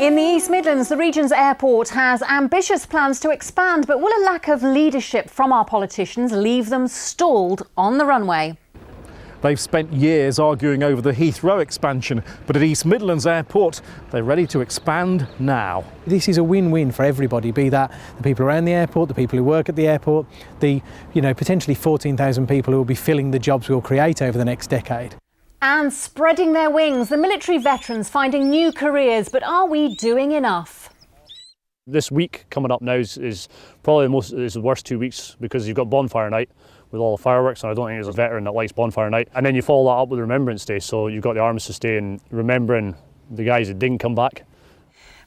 In the East Midlands, the region's airport has ambitious plans to expand, but will a lack of leadership from our politicians leave them stalled on the runway? They've spent years arguing over the Heathrow expansion, but at East Midlands Airport, they're ready to expand now. This is a win-win for everybody, be that the people around the airport, the people who work at the airport, the potentially 14,000 people who will be filling the jobs we'll create over the next decade. And spreading their wings, the military veterans finding new careers, but are we doing enough? This week coming up now is probably the worst 2 weeks, because you've got bonfire night with all the fireworks, and I don't think there's a veteran that likes bonfire night. And then you follow that up with Remembrance Day, so you've got the Armistice Day and remembering the guys that didn't come back.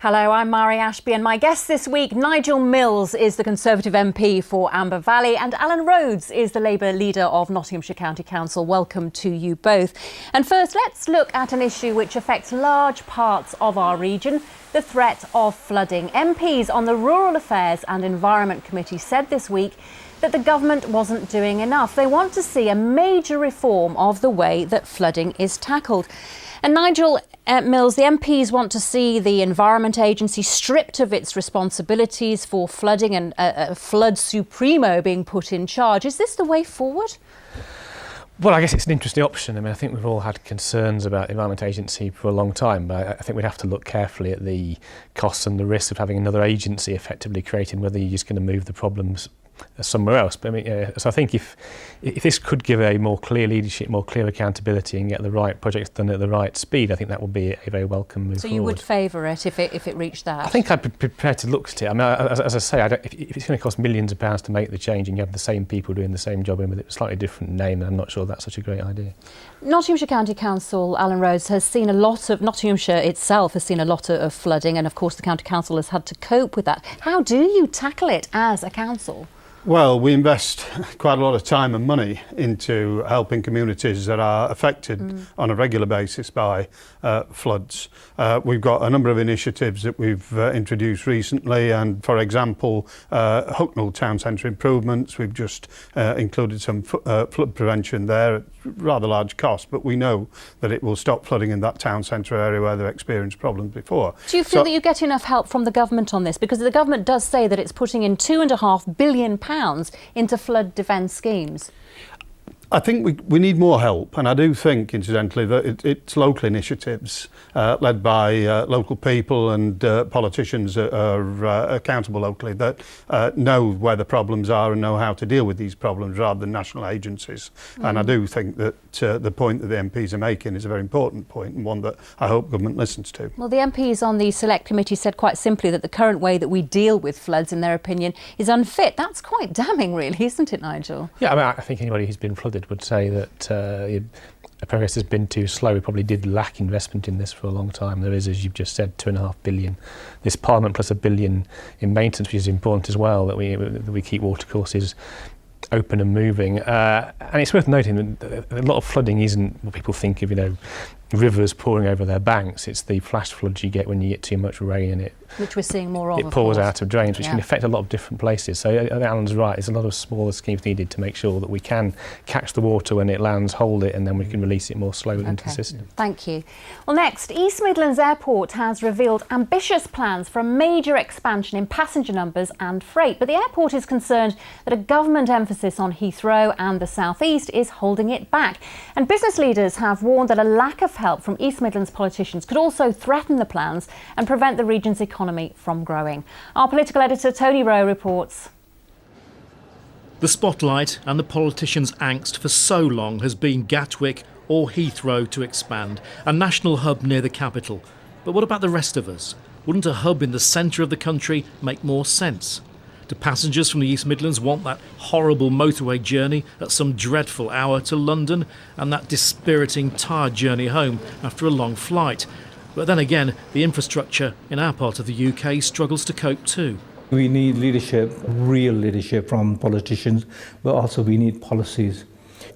Hello, I'm Mari Ashby, and my guest this week, Nigel Mills, is the Conservative MP for Amber Valley, and Alan Rhodes is the Labour leader of Nottinghamshire County Council. Welcome to you both. And first, let's look at an issue which affects large parts of our region, the threat of flooding. MPs on the Rural Affairs and Environment Committee said this week that the government wasn't doing enough. They want to see a major reform of the way that flooding is tackled. And Nigel Mills, the MPs want to see the Environment Agency stripped of its responsibilities for flooding and a flood supremo being put in charge. Is this the way forward? Well, I guess it's an interesting option. I mean, I think we've all had concerns about the Environment Agency for a long time, but I think we'd have to look carefully at the costs and the risks of having another agency effectively created, whether you're just going to move the problems somewhere else. But I mean, so I think if this could give a more clear leadership, more clear accountability, and get the right projects done at the right speed, I think that would be a very welcome move. So forward. You would favour it if it reached that? I think I'd be prepared to look at it. I mean, as I say, if it's going to cost millions of pounds to make the change, and you have the same people doing the same job with a slightly different name, then I'm not sure that's such a great idea. Nottinghamshire County Council, Alan Rhodes, has seen a lot of, Nottinghamshire itself has seen a lot of flooding, and of course the County Council has had to cope with that. How do you tackle it as a council? Well, we invest quite a lot of time and money into helping communities that are affected on a regular basis by floods. We've got a number of initiatives that we've introduced recently, and for example, Hucknall Town Centre improvements. We've just included some flood prevention there at rather large cost, but we know that it will stop flooding in that town centre area where they've experienced problems before. Do you feel that you get enough help from the government on this? Because the government does say that it's putting in £2.5 billion into flood defence schemes. I think we need more help, and I do think, incidentally, that it's local initiatives led by local people and politicians that are accountable locally that know where the problems are and know how to deal with these problems rather than national agencies. And I do think that the point that the MPs are making is a very important point, and one that I hope government listens to. Well, the MPs on the Select Committee said quite simply that the current way that we deal with floods, in their opinion, is unfit. That's quite damning, really, isn't it, Nigel? Yeah, I mean, I think anybody who's been flooded would say that progress has been too slow. We probably did lack investment in this for a long time. There is, as you've just said, £2.5 billion. This Parliament plus £1 billion in maintenance, which is important as well, that we keep watercourses open and moving. And it's worth noting that a lot of flooding isn't what people think of, rivers pouring over their banks. It's the flash floods you get when you get too much rain and which we're seeing more of. It pours out of drains, which can affect a lot of different places. So I think Alan's right. There's a lot of smaller schemes needed to make sure that we can catch the water when it lands, hold it, and then we can release it more slowly into the system. Thank you. Well, next, East Midlands Airport has revealed ambitious plans for a major expansion in passenger numbers and freight. But the airport is concerned that a government emphasis on Heathrow and the South East is holding it back. And business leaders have warned that a lack of help from East Midlands politicians could also threaten the plans and prevent the region's economy from growing. Our political editor Tony Rowe reports. The spotlight and the politicians' angst for so long has been Gatwick or Heathrow to expand, a national hub near the capital. But what about the rest of us? Wouldn't a hub in the centre of the country make more sense? Do passengers from the East Midlands want that horrible motorway journey at some dreadful hour to London and that dispiriting, tired journey home after a long flight? But then again, the infrastructure in our part of the UK struggles to cope too. We need leadership, real leadership from politicians, but also we need policies.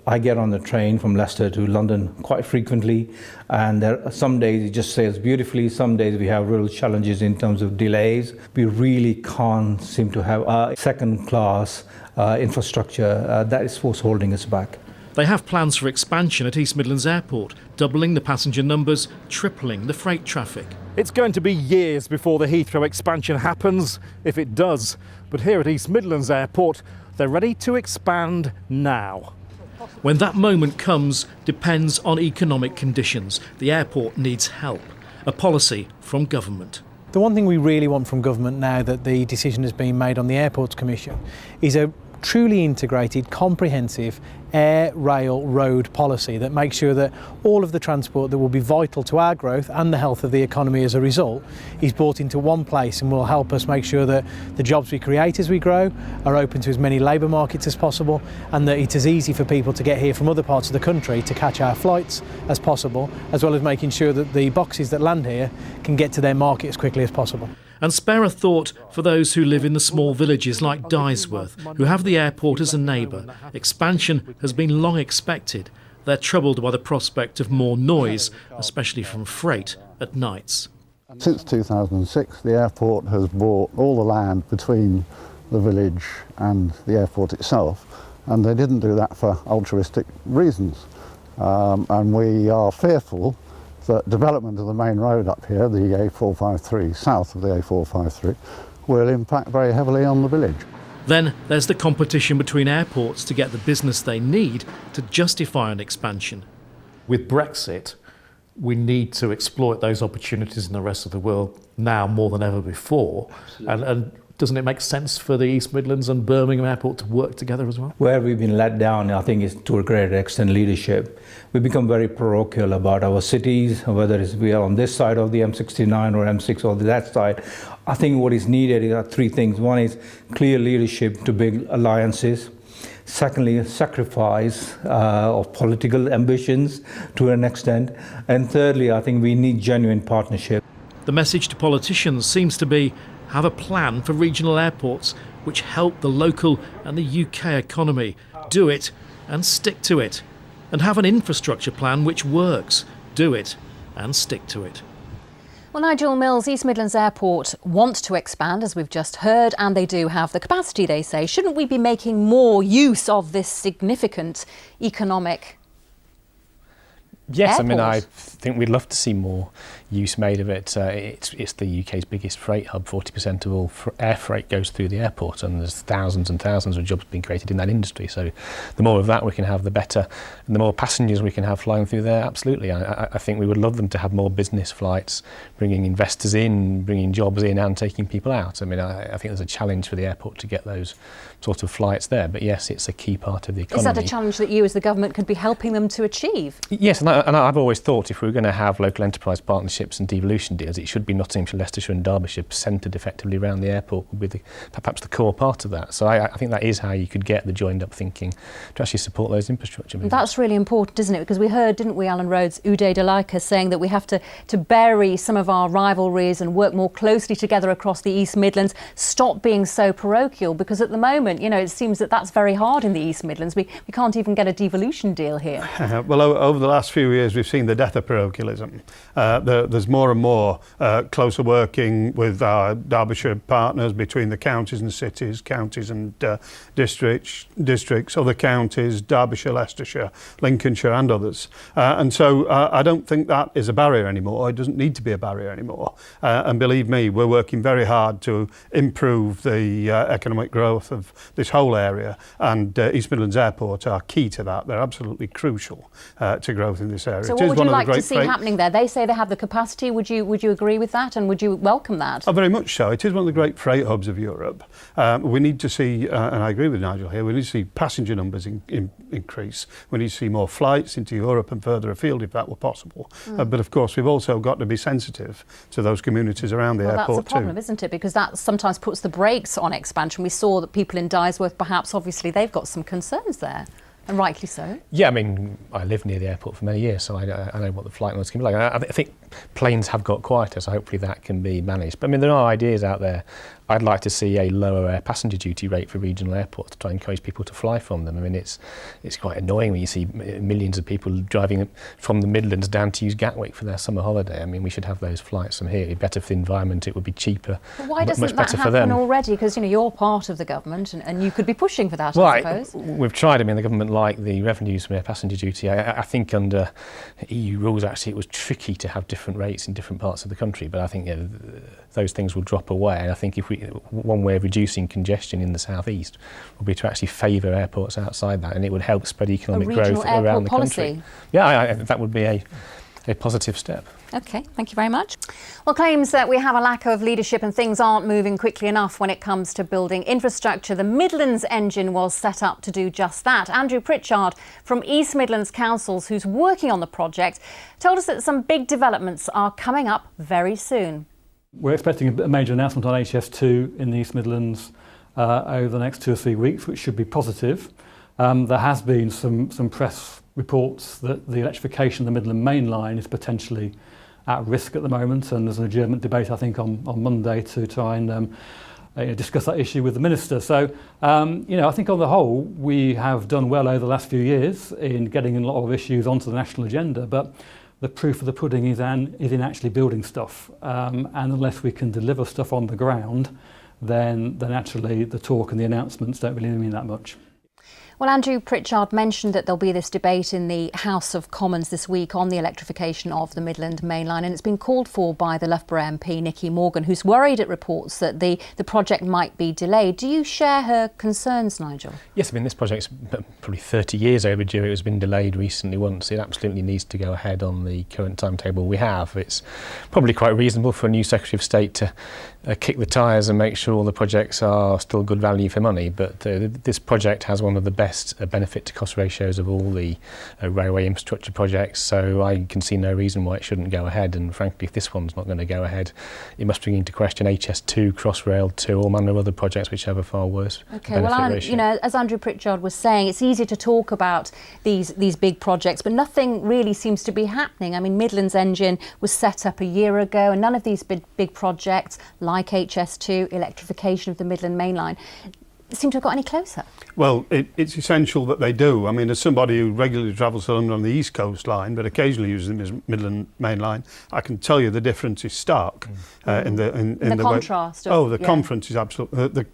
I get on the train from Leicester to London quite frequently, and there are some days it just sails beautifully, some days we have real challenges in terms of delays. We really can't seem to have a second-class infrastructure. That is what's holding us back. They have plans for expansion at East Midlands Airport, doubling the passenger numbers, tripling the freight traffic. It's going to be years before the Heathrow expansion happens, if it does. But here at East Midlands Airport, they're ready to expand now. When that moment comes depends on economic conditions. The airport needs help, a policy from government. The one thing we really want from government now that the decision has been made on the Airports Commission is a truly integrated, comprehensive air, rail, road policy that makes sure that all of the transport that will be vital to our growth and the health of the economy as a result is brought into one place and will help us make sure that the jobs we create as we grow are open to as many labour markets as possible, and that it's as easy for people to get here from other parts of the country to catch our flights as possible, as well as making sure that the boxes that land here can get to their market as quickly as possible. And spare a thought for those who live in the small villages like Dysworth, who have the airport as a neighbour. Expansion has been long expected. They're troubled by the prospect of more noise, especially from freight at nights. Since 2006, the airport has bought all the land between the village and the airport itself, and they didn't do that for altruistic reasons. And we are fearful that development of the main road up here, the A453, south of the A453, will impact very heavily on the village. Then there's the competition between airports to get the business they need to justify an expansion. With Brexit, we need to exploit those opportunities in the rest of the world now more than ever before. And doesn't it make sense for the East Midlands and Birmingham Airport to work together as well? Where we've been let down, I think, is to a greater extent leadership. We've become very parochial about our cities, whether it's we are on this side of the M69 or M6 or that side. I think what is needed are three things. One is clear leadership to build alliances. Secondly, sacrifice of political ambitions to an extent. And thirdly, I think we need genuine partnership. The message to politicians seems to be have a plan for regional airports which help the local and the UK economy. Do it and stick to it. And have an infrastructure plan which works. Do it and stick to it. Well, Nigel Mills, East Midlands Airport want to expand, as we've just heard, and they do have the capacity, they say. Shouldn't we be making more use of this significant economic Yes, airport? I mean, I think we'd love to see more use made of it. It's the UK's biggest freight hub. 40% of all air freight goes through the airport, and there's thousands and thousands of jobs being created in that industry. So the more of that we can have, the better. And the more passengers we can have flying through there, absolutely. I think we would love them to have more business flights, bringing investors in, bringing jobs in and taking people out. I mean, I think there's a challenge for the airport to get those sort of flights there. But yes, it's a key part of the economy. Is that a challenge that you as the government could be helping them to achieve? Yes, and I've always thought if we were going to have local enterprise partnerships and devolution deals, it should be Nottinghamshire, Leicestershire and Derbyshire centred effectively around the airport with perhaps the core part of that. So I think that is how you could get the joined up thinking to actually support those infrastructure movements. That's really important, isn't it? Because we heard, didn't we, Alan Rhodes, Uday Dalika saying that we have to bury some of our rivalries and work more closely together across the East Midlands, stop being so parochial, because at the moment, you know, it seems that that's very hard in the East Midlands. We can't even get a devolution deal here. Well, over the last few years, we've seen the death of parochialism. There's more and more closer working with our Derbyshire partners between the counties and cities, counties and districts, other counties, Derbyshire, Leicestershire, Lincolnshire and others. And so I don't think that is a barrier anymore. It doesn't need to be a barrier anymore. And believe me, we're working very hard to improve the economic growth of this whole area, and East Midlands Airport are key to that. They're absolutely crucial to growth in this area. So what would you like to see happening there? They say they have the capacity. Would you agree with that, and would you welcome that? Oh, very much so. It is one of the great freight hubs of Europe. We need to see, and I agree with Nigel here, we need to see passenger numbers increase. We need to see more flights into Europe and further afield if that were possible. But of course, we've also got to be sensitive to those communities around the airport too. That's a problem, isn't it? Because that sometimes puts the brakes on expansion. We saw that people in Dysworth, perhaps, obviously, they've got some concerns there. And rightly so. Yeah, I mean, I lived near the airport for many years, so I know what the flight noise can be like. I think planes have got quieter, so hopefully that can be managed. But I mean, there are ideas out there. I'd like to see a lower air passenger duty rate for regional airports to try and encourage people to fly from them. I mean, it's quite annoying when you see millions of people driving from the Midlands down to use Gatwick for their summer holiday. I mean, we should have those flights from here. It'd be better for the environment, it would be cheaper, but why doesn't much that better for happen them. already? Because, you're part of the government and you could be pushing for that, Well, I suppose. we've tried. I mean, the government like the revenues from air passenger duty. I think under EU rules, actually, it was tricky to have different rates in different parts of the country, but I think those things will drop away. And I think one way of reducing congestion in the southeast would be to actually favour airports outside that, and it would help spread economic growth around the country. Yeah, that would be a positive step. OK, thank you very much. Well, claims that we have a lack of leadership and things aren't moving quickly enough when it comes to building infrastructure. The Midlands Engine was set up to do just that. Andrew Pritchard from East Midlands Councils, who's working on the project, told us that some big developments are coming up very soon. We're expecting a major announcement on HS2 in the East Midlands over the next 2 or 3 weeks, which should be positive. There has been some press reports that the electrification of the Midland Main Line is potentially at risk at the moment, and there's an adjournment debate, I think, on Monday to try and discuss that issue with the Minister. So, I think on the whole, we have done well over the last few years in getting a lot of issues onto the national agenda, but the proof of the pudding is in actually building stuff. And unless we can deliver stuff on the ground, then actually the talk and the announcements don't really mean that much. Well, Andrew Pritchard mentioned that there'll be this debate in the House of Commons this week on the electrification of the Midland Main Line, and it's been called for by the Loughborough MP, Nicky Morgan, who's worried at reports that the project might be delayed. Do you share her concerns, Nigel? Yes, I mean, this project's probably 30 years overdue. It has been delayed recently once. It absolutely needs to go ahead on the current timetable we have. It's probably quite reasonable for a new Secretary of State to kick the tyres and make sure all the projects are still good value for money, but this project has one of the best benefit to cost ratios of all the railway infrastructure projects, so I can see no reason why it shouldn't go ahead. And frankly, if this one's not going to go ahead, it must bring into question HS2, Crossrail 2, all manner of other projects which have a far worse benefit ratio. As Andrew Pritchard was saying, it's easy to talk about these big projects, but nothing really seems to be happening. I mean, Midlands Engine was set up a year ago, and none of these big projects like HS2, electrification of the Midland Main Line, seem to have got any closer. Well, it's essential that they do. I mean, as somebody who regularly travels to London on the East Coast line, but occasionally uses the Midland Main Line, I can tell you the difference is stark in the contrast. Contrast is absolutely the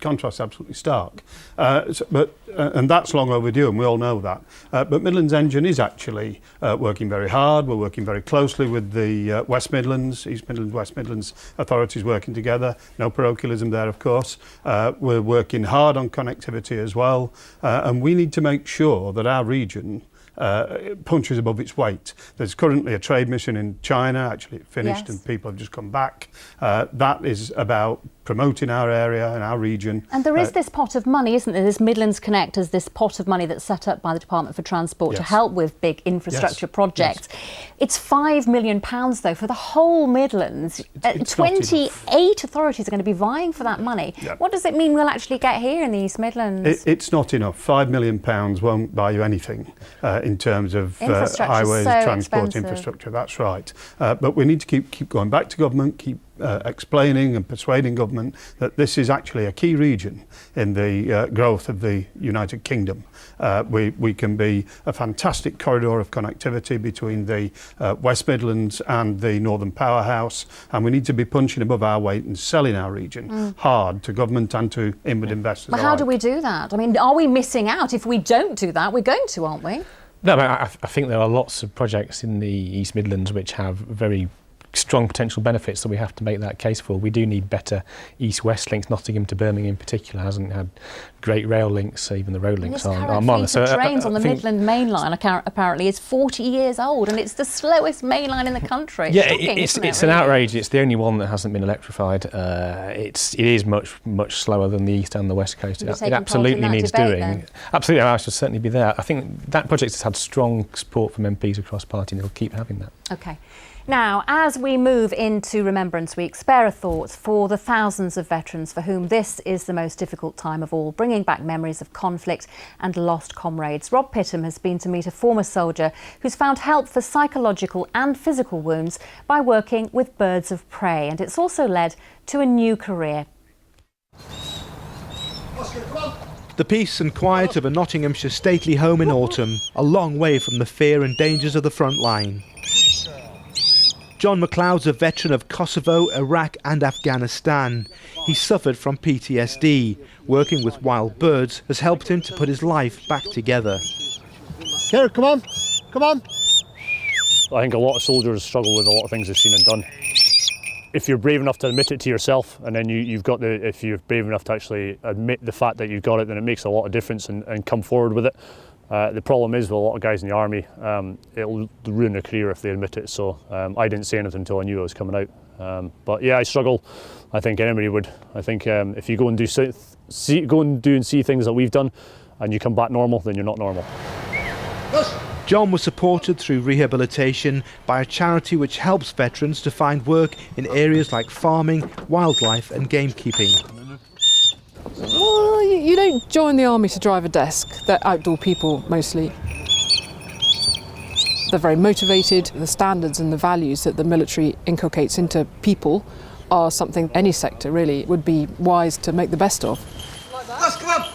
contrast is absolutely stark. And that's long overdue, and we all know that. But Midlands Engine is actually working very hard. We're working very closely with the West Midlands, East Midlands, West Midlands authorities working together. No parochialism there, of course. We're working hard on connectivity as well, and we need to make sure that our region punches above its weight. There's currently a trade mission in China, actually it finished, and people have just come back. That is about promoting our area and our region. And there is this pot of money, isn't there? This Midlands Connect is this pot of money that's set up by the Department for Transport to help with big infrastructure projects. It's £5 million, though, for the whole Midlands. 28 authorities are going to be vying for that money. What does it mean we'll actually get here in the East Midlands? It's not enough. £5 million won't buy you anything in terms of highways, transport infrastructure. That's right. But we need to keep going back to government, keep explaining and persuading government that this is actually a key region in the growth of the United Kingdom. We can be a fantastic corridor of connectivity between the West Midlands and the Northern Powerhouse, and we need to be punching above our weight and selling our region hard to government and to inward investors. But how do we do that? I mean, are we missing out? If we don't do that, we're going to, aren't we? No, I think there are lots of projects in the East Midlands which have very strong potential benefits that we have to make that case for. We do need better east-west links. Nottingham to Birmingham in particular hasn't had great rail links, even the road links are minor. So trains on the Midland Main Line apparently is 40 years old, and it's the slowest main line in the country. It's an outrage. It's the only one that hasn't been electrified. It is much slower than the east and the west coast. It absolutely needs doing. Then? Absolutely, I should certainly be there. I think that project has had strong support from MPs across party, and it'll keep having that. Okay. Now, as we move into Remembrance Week, spare a thought for the thousands of veterans for whom this is the most difficult time of all, bringing back memories of conflict and lost comrades. Rob Pittam has been to meet a former soldier who's found help for psychological and physical wounds by working with birds of prey, and it's also led to a new career The peace and quiet of a Nottinghamshire stately home in autumn, a long way from the fear and dangers of the front line. John McLeod's a veteran of Kosovo, Iraq and Afghanistan. He suffered from PTSD. Working with wild birds has helped him to put his life back together. Here, come on, come on. I think a lot of soldiers struggle with a lot of things they've seen and done. If you're brave enough to admit it to yourself, and then if you're brave enough to actually admit the fact that you've got it, then it makes a lot of difference and come forward with it. The problem is with a lot of guys in the army, it'll ruin their career if they admit it. So I didn't say anything until I knew I was coming out. But yeah, I struggle. I think anybody would. I think if you go and see things that we've done, and you come back normal, then you're not normal. John was supported through rehabilitation by a charity which helps veterans to find work in areas like farming, wildlife and gamekeeping. Well, you don't join the army to drive a desk. They're outdoor people mostly. They're very motivated. The standards and the values that the military inculcates into people are something any sector really would be wise to make the best of. Let's come on.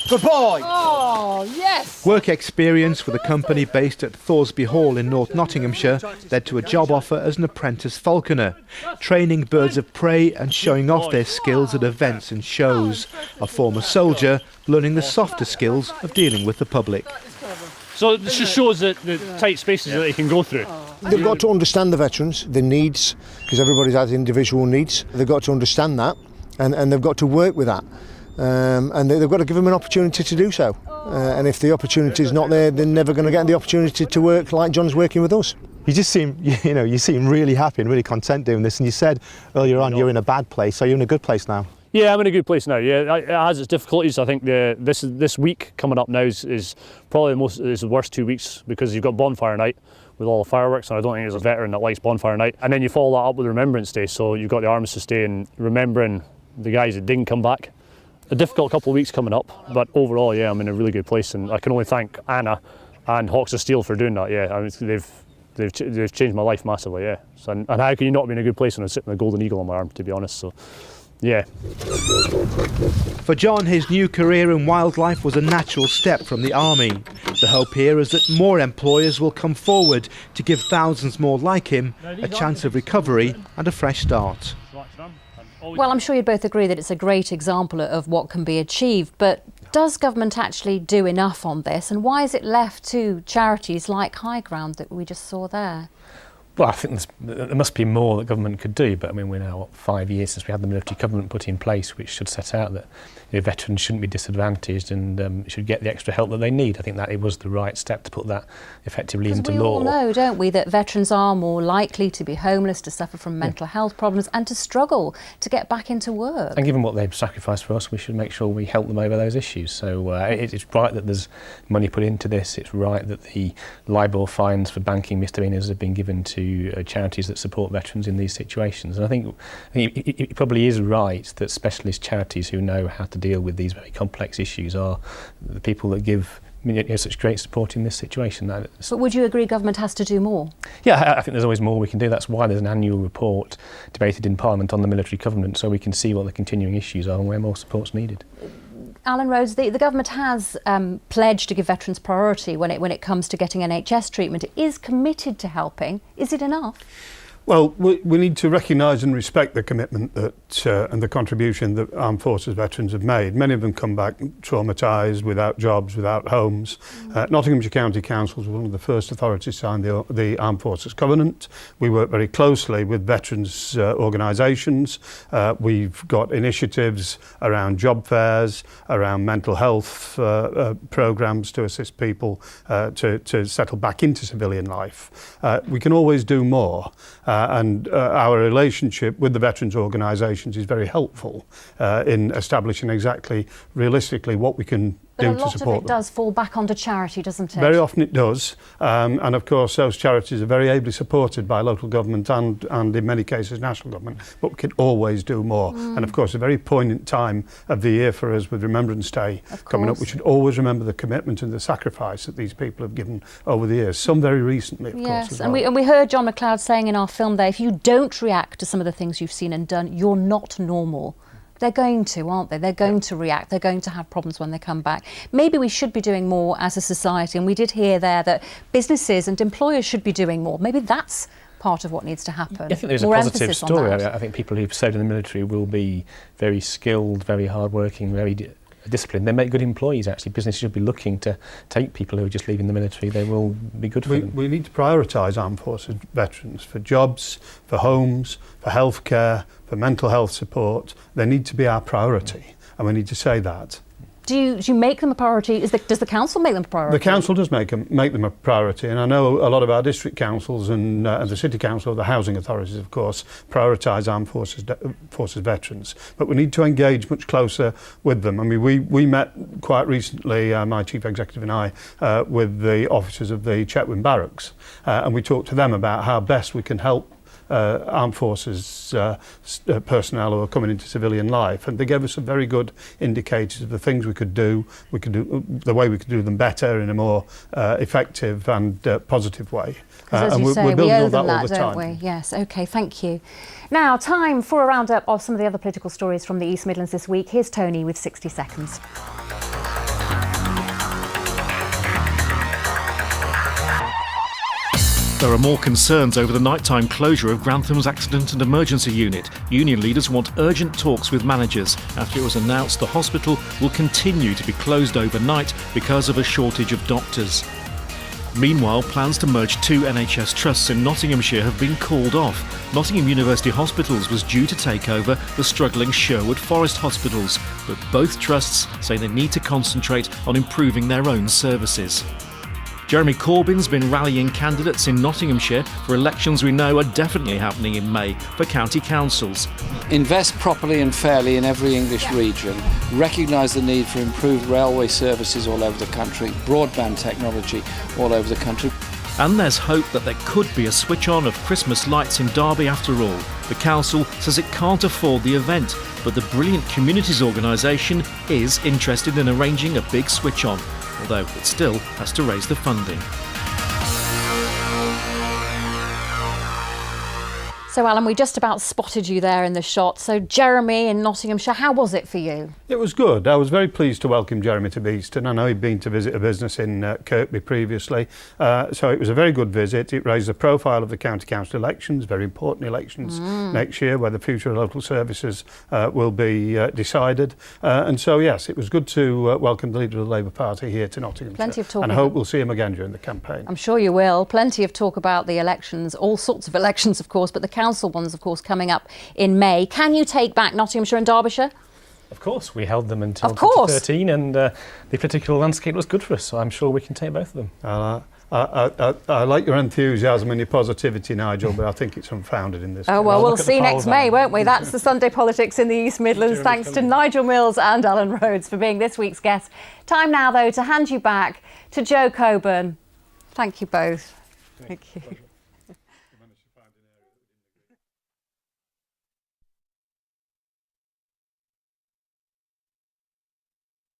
Good boy! Oh, yes! Work experience with a company based at Thoresby Hall in North Nottinghamshire led to a job offer as an apprentice falconer, training birds of prey and showing off their skills at events and shows. A former soldier learning the softer skills of dealing with the public. So this just shows that the tight spaces that they can go through. They've got to understand the veterans, their needs, because everybody has individual needs. They've got to understand that and they've got to work with that. And they've got to give them an opportunity to do so. And if the opportunity is not there, they're never going to get the opportunity to work like John's working with us. You just seem, you seem really happy and really content doing this. And you said earlier on you're in a bad place, so you're in a good place now. Yeah, I'm in a good place now. Yeah, it has its difficulties. I think this week coming up now is probably the worst 2 weeks because you've got bonfire night with all the fireworks, and I don't think there's a veteran that likes bonfire night. And then you follow that up with Remembrance Day, so you've got the Armistice Day and remembering the guys that didn't come back. A difficult couple of weeks coming up, but overall, yeah, I'm in a really good place, and I can only thank Anna and Hawks of Steel for doing that. Yeah, I mean, they've changed my life massively. Yeah, so, and how can you not be in a good place when I'm sitting with a golden eagle on my arm? To be honest, so yeah. For John, his new career in wildlife was a natural step from the army. The hope here is that more employers will come forward to give thousands more like him a chance of recovery and a fresh start. Well, I'm sure you'd both agree that it's a great example of what can be achieved, but does government actually do enough on this, and why is it left to charities like High Ground that we just saw there? Well, I think there must be more that government could do, but I mean, we're now 5 years since we had the military covenant put in place, which should set out that veterans shouldn't be disadvantaged and should get the extra help that they need. I think that it was the right step to put that effectively into law. We all know, don't we, that veterans are more likely to be homeless, to suffer from mental health problems and to struggle to get back into work. And given what they've sacrificed for us, we should make sure we help them over those issues. So it's right that there's money put into this. It's right that the libel fines for banking misdemeanours have been given to charities that support veterans in these situations. And I think it probably is right that specialist charities who know how to deal with these very complex issues are the people that give such great support in this situation. But would you agree government has to do more? Yeah, I think there's always more we can do. That's why there's an annual report debated in Parliament on the military covenant, so we can see what the continuing issues are and where more support's needed. Alan Rhodes, the government has pledged to give veterans priority when it comes to getting NHS treatment. It is committed to helping. Is it enough? Well, we need to recognise and respect the commitment that and the contribution that armed forces veterans have made. Many of them come back traumatised, without jobs, without homes. Nottinghamshire County Councils was one of the first authorities to sign the Armed Forces Covenant. We work very closely with veterans organisations. We've got initiatives around job fairs, around mental health programmes to assist people to settle back into civilian life. We can always do more. And our relationship with the veterans organisations is very helpful in establishing exactly realistically what we can do to support them. But a lot of it does fall back onto charity, doesn't it? Very often it does. And of course those charities are very ably supported by local government and in many cases national government, but we can always do more. And of course a very poignant time of the year for us with Remembrance Day coming up. We should always remember the commitment and the sacrifice that these people have given over the years, some very recently of course as well. And we heard John McLeod saying in our film there, if you don't react to some of the things you've seen and done, you're not normal. They're going to, aren't they? They're going to react. They're going to have problems when they come back. Maybe we should be doing more as a society. And we did hear there that businesses and employers should be doing more. Maybe that's part of what needs to happen. I think there's more a positive emphasis on story. that. I think people who've served in the military will be very skilled, very hardworking, very disciplined. They make good employees, actually. Businesses should be looking to take people who are just leaving the military. They will be good for them. We need to prioritise armed forces veterans for jobs, for homes, for healthcare, for mental health support. They need to be our priority, and we need to say that. Do you make them a priority? Does the council make them a priority? The council does make them a priority, and I know a lot of our district councils and the city council, the housing authorities, of course, prioritise armed forces veterans. But we need to engage much closer with them. I mean, we met quite recently, my chief executive and I, with the officers of the Chetwynd Barracks, and we talked to them about how best we can help armed forces personnel who are coming into civilian life, and they gave us some very good indicators of the things we could do the way we could do them better in a more effective and positive way. As you say, we're building we owe all that them all that, the don't time. we? Yes, okay, thank you. Now, time for a roundup of some of the other political stories from the East Midlands this week. Here's Tony with 60 seconds. There are more concerns over the nighttime closure of Grantham's Accident and Emergency Unit. Union leaders want urgent talks with managers after it was announced the hospital will continue to be closed overnight because of a shortage of doctors. Meanwhile, plans to merge two NHS trusts in Nottinghamshire have been called off. Nottingham University Hospitals was due to take over the struggling Sherwood Forest hospitals, but both trusts say they need to concentrate on improving their own services. Jeremy Corbyn's been rallying candidates in Nottinghamshire for elections we know are definitely happening in May for county councils. Invest properly and fairly in every English region, recognise the need for improved railway services all over the country, broadband technology all over the country. And there's hope that there could be a switch on of Christmas lights in Derby after all. The council says it can't afford the event, but the Brilliant Communities organisation is interested in arranging a big switch on, although it still has to raise the funding. So, Alan, we just about spotted you there in the shot. So, Jeremy in Nottinghamshire, how was it for you? It was good. I was very pleased to welcome Jeremy to Beeston. I know he'd been to visit a business in Kirkby previously. So it was a very good visit. It raised the profile of the county council elections, very important elections next year, where the future of local services will be decided. And so, yes, it was good to welcome the leader of the Labour Party here to Nottinghamshire. Plenty of talk. And I hope we'll see him again during the campaign. I'm sure you will. Plenty of talk about the elections, all sorts of elections, of course, but the council ones, of course, coming up in May. Can you take back Nottinghamshire and Derbyshire? Of course, we held them until 2013, and the political landscape was good for us, so I'm sure we can take both of them. I like your enthusiasm and your positivity, Nigel, but I think it's unfounded in this case. Oh, well, we'll see next May, won't we? That's the Sunday Politics in the East Midlands. Thanks to Nigel Mills and Alan Rhodes for being this week's guests. Time now, though, to hand you back to Joe Coburn. Thank you both. Thank you.